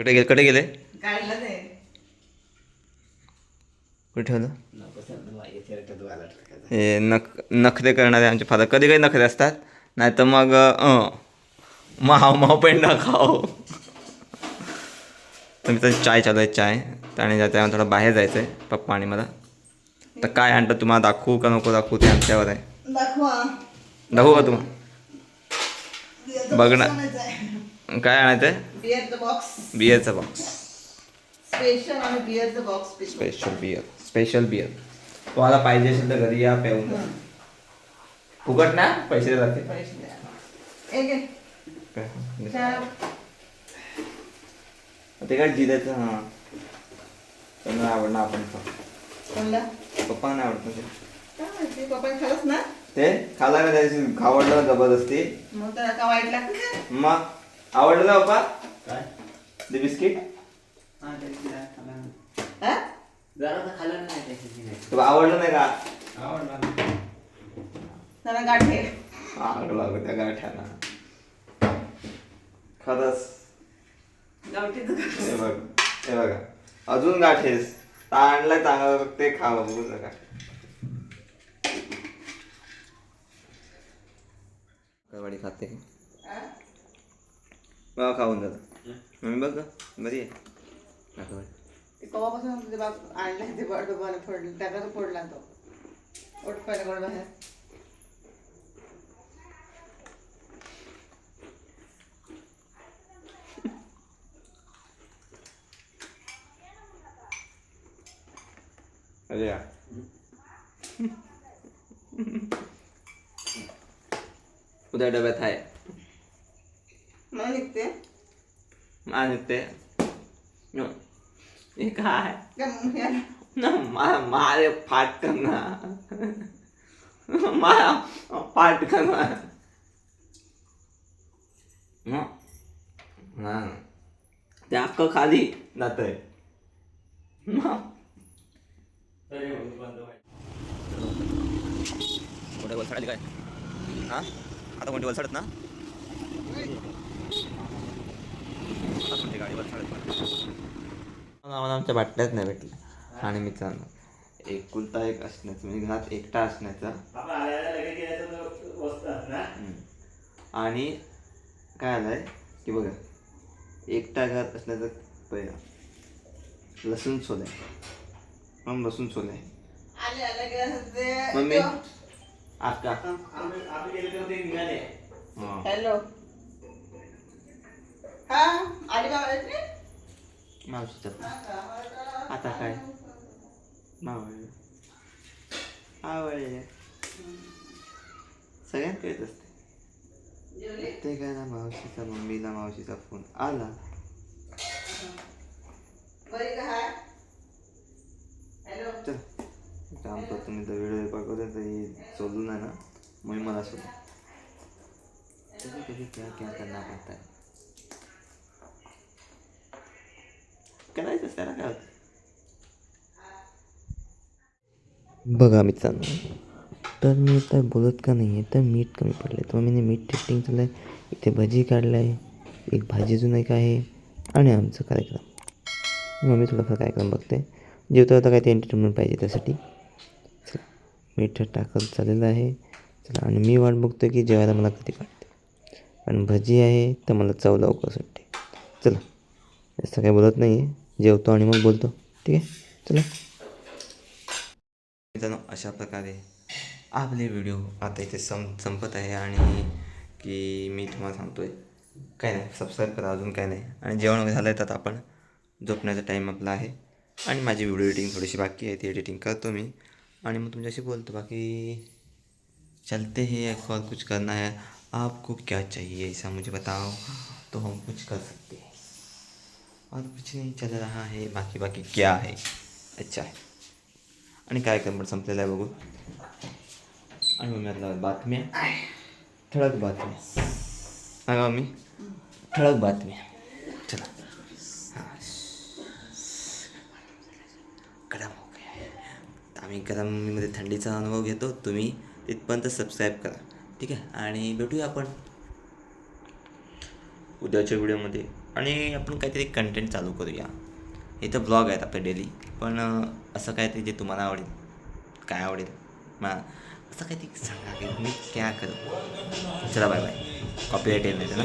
कडे गेले काढलं ते कुठे ठेवलं हे नखरे करणारे आमचे फादर कधी कधी नखरे असतात नाही तर मग माव माव पण ना खाओ. तर मी तर चाय चालू आहे चाय आणि त्यामुळे थोडं बाहेर जायचं आहे पप्पा आणि मला. तर काय आणतं तुम्हाला दाखवू का नको दाखवू ते आमच्यावर आहे. दाखवू का तुम्हाला बघ ना काय आणायचं आहे. बिअरचा बॉक्स स्पेशल बिअर तुम्हाला पाहिजे असेल तर घरी या प्याऊन फुकट ना पैसे जाते. ते काय जिद्याचं हां त्यांना आवडणं आपण पप्पा नाही आवडत ते खालच ना ते खाला का त्याची आवडलं जबरदस्ती मग वाईट लागतं मग आवडलं ना पप्पा काय ते बिस्किट आवडलं नाही का आवडलं गाठे आग लागू त्या गाठ्याला खरंच हे बघा अजून गाठेस आणलाय चांगलं ते खावं बघू नका. कवाडी खाते बघा खाऊन जातं मम्मी बघ बरी आहे कवापासून आणलं ते फोडलं त्याचा फोडला तो उठपायला कोण बाहेर अरे या उद्या डब्यात आहे निघते हे काय मारे फाटकन मारा फाटकन ते अख्खं खाली जात आहे. कोणत्या वलसाड काय हा आता कोणती वलसाडत ना गाडी वलसाडत आम्हाला आमच्या बाटल्याच नाही भेटल्या आणि मित्रांनो एकुलता एक असण्याचं म्हणजे घरात एकटा असण्याचा आणि काय आलंय की बघा एकटा घरात असण्याचं पहिला लसूण सोलाय मग लसूण सोलाय मम्मी आता हॅलो हा आली मावशीचा आता काय मावळ आवडले सगळ्यात कळत असते ते काय ना मावशीचा मम्मीला मावशीचा फोन आला चल काम करतो मी तर व्हिडिओ पाठवते तरी सोडून आहे ना मग मला सोडून कधी कधी क्या क्या करना पडता है करायचं त्याला काय होतं. बघा मित्रांनो तर मी आता बोलत का नाही आहे तर मीठ कमी पडलं तर मी मीठ टेस्टिंग चाललं आहे इथे भजी काढलं आहे एक भाजीजून एक आहे आणि आमचा कार्यक्रम मम्मी थोडाफार कार्यक्रम बघते जेवता आता काय ते एंटरटेनमेंट पाहिजे त्यासाठी चला मीठ टाकत चाललेलं आहे चला आणि मी वाट बघतो की जेवायला मला कधी काढते आणि भजी आहे तर मला चव लवकर सुटते. चला जास्त काय बोलत नाही आहे जेवतो आणि मग बोलतो ठीक आहे चला मित्रांनो अशा प्रकारे आपले व्हिडिओ आता इथे संपत आहे आणि की मी तुम्हाला सांगतो आहे काय नाही सबस्क्राईब करा अजून काय नाही आणि जेवण वगैरे झालं आहे तर आपण झोपण्याचा टाईम आपला आहे आणि माझी व्हिडिओ एडिटिंग थोडीशी बाकी आहे ती एडिटिंग करतो मी आणि मग तुमच्याशी बोलतो बाकी चलते हैं और कुछ करना है आपको क्या चाहिए ऐसा मुझे बताओ तो हम कुछ कर सकते हैं और कुछ नहीं चल रहा है बाकी क्या है अच्छा है आणि काय करणार संपलेलं आहे बघू आणि मग म्हटलं बातम्या ठळक बातम्या सांगा मी ठळक बातम्या चला हां गरम हो गया है आम्ही गरमीमध्ये थंडीचा अनुभव घेतो तुम्ही तिथपर्यंत सबस्क्राईब करा ठीक आहे आणि भेटूया आपण उद्याच्या व्हिडिओमध्ये आणि आपण काहीतरी कंटेंट चालू करूया. इथं ब्लॉग आहेत आपले डेली, पण असं काहीतरी जे तुम्हाला आवडेल. काय आवडेल मला असं काहीतरी सांगा की मी क्या करू. चला बाय बाय. कॉपीराईट येईल नाही ना.